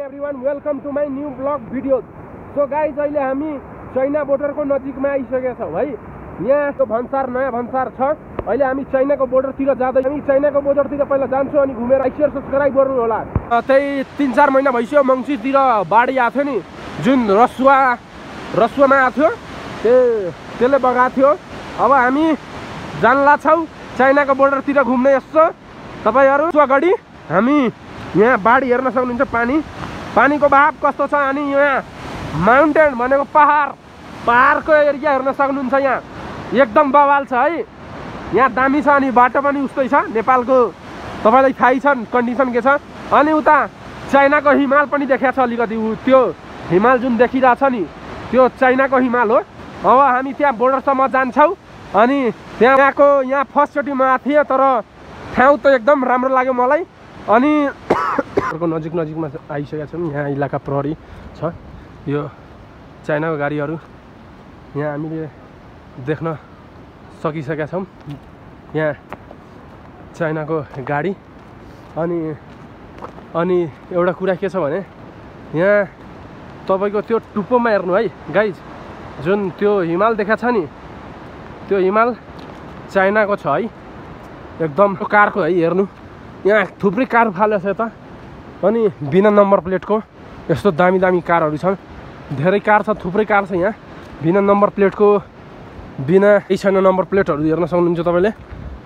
Everyone welcome to my new blog video. So guys अहिले हामी China बोर्डरको नजिकमा आइसकेका छौँ है। यहाँ त्यो भन्सार नयाँ भन्सार छ। अहिले हामी चाइनाको बोर्डरतिर जाँदै हामी चाइनाको बोर्डरतिर पहिला जान्छौँ अनि घुमेर लाइक शेयर सब्सक्राइब गर्नु होला। त्यही 3-4 महिना भइसक्यो मङ्सिरतिर बाढी आएको थियो नि, जुन रसुवामा आएको थियो त्यसले बगाएको थियो। अब हामी जानला छौँ चाइनाको बोर्डरतिर घुम्ने। यस्तो तपाईँहरू अगाडि हामी यहाँ बाढी हेर्न सक्नुहुन्छ। पानीको बहाव कस्तो छ अनि यहाँ माउन्टेन भनेको पहाडको एरिया हेर्न सक्नुहुन्छ। यहाँ एकदम बवाल छ है। यहाँ दामी छ अनि बाटो पनि उस्तै छ नेपालको, तपाईँलाई थाहै छ कन्डिसन के छ। अनि उता चाइनाको हिमाल पनि देखाएको छ अलिकति, त्यो हिमाल जुन देखिरहेछ नि त्यो चाइनाको हिमाल हो। अब हामी त्यहाँ बोर्डरसम्म जान्छौँ अनि त्यहाँको यहाँ फर्स्टचोटि म आएको थिएँ, तर ठाउँ त एकदम राम्रो लाग्यो मलाई। अनि नजिकमा आइसकेका छौँ। यहाँ इलाका प्रहरी छ, यो चाइनाको गाडीहरू यहाँ हामीले देख्न सकिसकेका छौँ। यहाँ चाइनाको गाडी अनि एउटा कुरा के छ भने यहाँ तपाईँको त्यो टुप्पोमा हेर्नु है गाइज, जुन त्यो हिमाल देखाएको छ नि त्यो हिमाल चाइनाको छ है। एकदम कारको है, हेर्नु यहाँ थुप्रै कार फालेको छ यता। अनि बिना नम्बर प्लेटको यस्तो दामी कारहरू छन्, धेरै कार छ, थुप्रै कार छ यहाँ। बिना नम्बर प्लेटको बिना छैन नम्बर प्लेटहरू हेर्न सक्नुहुन्छ तपाईँले।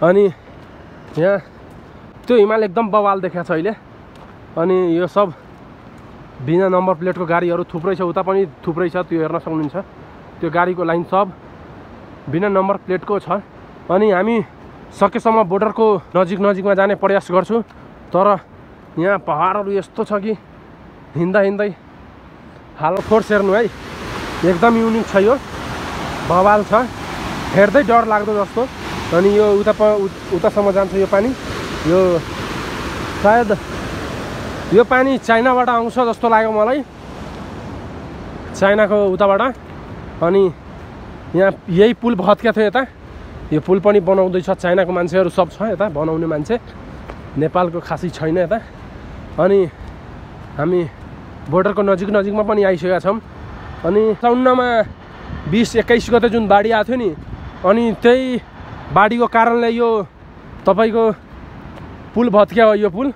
अनि यहाँ त्यो हिमाल एकदम बवाल देखाएको छ अहिले। अनि यो सब बिना नम्बर प्लेटको गाडीहरू थुप्रै छ, उता पनि थुप्रै छ, त्यो हेर्न सक्नुहुन्छ। त्यो गाडीको लाइन सब बिना नम्बर प्लेटको छ। अनि हामी सकेसम्म बोर्डरको नजिकमा जाने प्रयास गर्छु, तर यहाँ पहाडहरू यस्तो छ कि हिँड्दै हाल फोर्स हेर्नु है, एकदम युनिक छ, यो बवाल छ, हेर्दै डर लाग्दो जस्तो। अनि यो उतासम्म जान्छ यो पानी। यो सायद यो पानी चाइनाबाट आउँछ जस्तो लाग्यो मलाई, चाइनाको उताबाट। अनि यहाँ यही पुल भत्किएको थियो यता, यो पुल पनि बनाउँदैछ चाइनाको मान्छेहरू सब छ यता बनाउने मान्छे, नेपालको खासै छैन यता। अनि हामी बोर्डरको नजिकमा पनि आइसकेका छौँ। अनि साउनमा 20-21 गते जुन बाढी आएको थियो नि, अनि त्यही बाढीको कारणले यो तपाईँको पुल भत्क्यो। यो पुल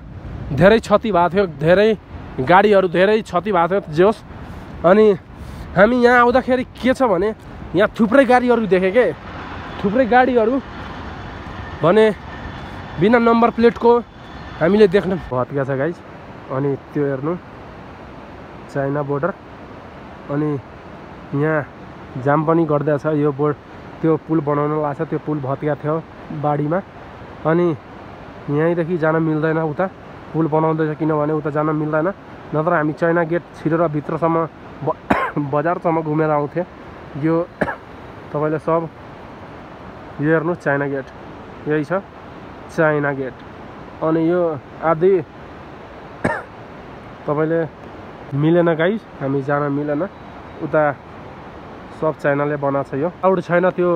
धेरै क्षति भएको थियो, धेरै गाडीहरू धेरै क्षति भएको थियो जोस्। अनि हामी यहाँ आउँदाखेरि के छ भने यहाँ थुप्रै गाडीहरू देखेँ के, थुप्रै गाडीहरू भने बिना नम्बर प्लेटको हामीले देख्न भत्किएको छ गाइज। अनि त्यो हेर्नु चाइना बोर्डर। अनि यहाँ जाम पनि गर्दैछ यो त्यो पुल बनाउन लाग्छ, त्यो पुल भत्किएको थियो बाढीमा। अनि यहीँदेखि जान मिल्दैन, उता पुल बनाउँदैछ किनभने उता जान मिल्दैन, नत्र हामी चाइना गेट छिरेर भित्रसम्म बजारसम्म घुमेर आउँथे। यो तपाईँले सब यो हेर्नु चाइना गेट, यही छ चाइना गेट। अनि यो आदि तपाईँले मिलेन गाइज, हामी जान मिलेन, उता सब चाइनाले बनाएको छ। यो आउट छैन, त्यो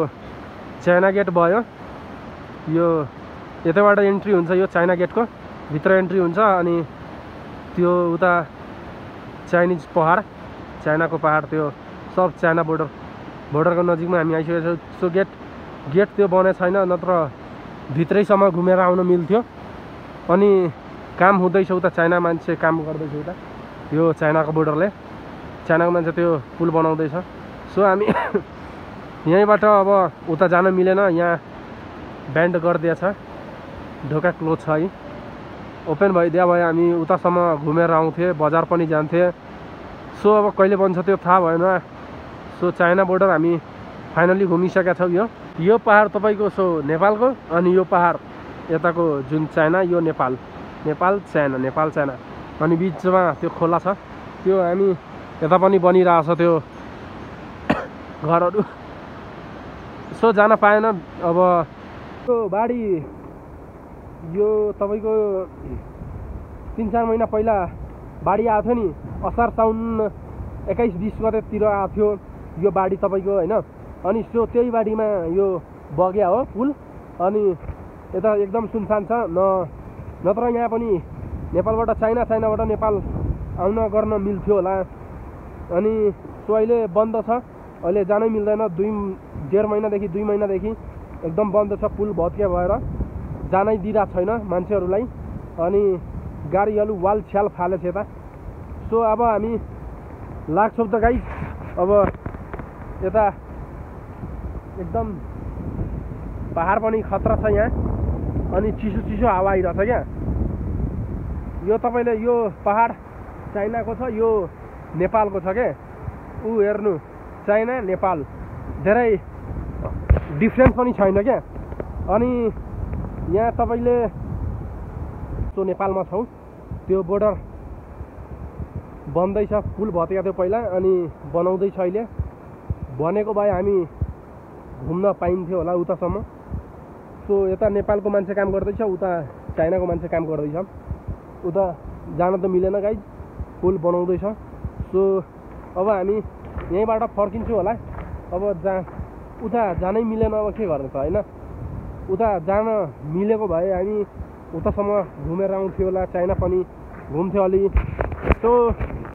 चाइना गेट भयो। यो यताबाट इन्ट्री हुन्छ, यो चाइना गेटको भित्र इन्ट्री हुन्छ। अनि त्यो उता चाइनिज पहाड, चाइनाको पहाड, त्यो सब चाइना बोर्डरको नजिकमा हामी आइसकेका छौँ। सो गेट त्यो बने छैन, नत्र भित्रैसम्म घुमेर आउन मिल्थ्यो। अनि काम हुँदैछ उता, चाइना मान्छे काम गर्दैछ उता, यो चाइनाको बोर्डरले, चाइनाको मान्छे त्यो पुल बनाउँदैछ। सो हामी यहीँबाट अब उता जान मिलेन, यहाँ ब्यान्ड गरिदिएछ, ढोका क्लोज छ है। ओपन भइदिया भए हामी उतासम्म घुमेर आउँथे, बजार पनि जान्थे। सो अब कहिले बन्छ त्यो थाहा भएन। सो चाइना बोर्डर हामी फाइनली घुमिसकेका छौँ। यो पहाड तपाईँको सो नेपालको, अनि यो पहाड यताको जुन चाइना, यो नेपाल चाइना। अनि बिचमा त्यो खोला छ, त्यो हामी यता पनि बनिरहेछ त्यो घरहरू। सो जान पाएन। अब त्यो बाढी यो तपाईँको 3-4 महिना पहिला बाढी आएको थियो नि, असार साउन 21-20 गतेतिर आएको थियो यो बाढी तपाईँको होइन। अनि सो त्यही बाढीमा यो बग्या हो पुल। अनि यता एकदम सुनसान छ, नत्र यहाँ पनि नेपालबाट चाइनाबाट नेपाल आउन गर्न मिल्थ्यो होला। अनि सो अहिले बन्द छ, अहिले जानै मिल्दैन। 1.5 महिनादेखि 2 महिनादेखि एकदम बन्द छ, पुल भत्किया भएर जानै दिइरहेको छैन मान्छेहरूलाई। अनि गाडीहरू वाल छ्याल फालेछ यता। सो अब हामी लाग्छौँ त गाइस। अब यता एकदम पहाड पनि खतरा छ यहाँ, अनि चिसो चिसो हावा आइरहेछ क्या। यो तपाईँले यो पहाड चाइनाको छ, यो नेपालको छ क्या। ऊ हेर्नु, चाइना नेपाल धेरै डिफ्रेन्स पनि छैन क्या। अनि यहाँ तपाईँले त्यो नेपालमा छौँ, त्यो बोर्डर बन्दैछ, पुल भत्केको थियो पहिला अनि बनाउँदैछ अहिले। बनेको भए हामी घुम्न पाइन्थ्यो होला उतासम्म। सो यता नेपालको मान्छे काम गर्दैछ, उता चाइनाको मान्छे काम गर्दैछ। उता जान त मिलेन गाइज, पुल बनाउँदैछ। सो अब हामी यहीँबाट फर्किन्छु होला। अब उता जानै मिलेन, अब के गर्नु त होइन। उता जान मिलेको भए हामी उतासम्म घुमेर आउँथ्यो होला, चाइना पनि घुम्थ्यो अलि। सो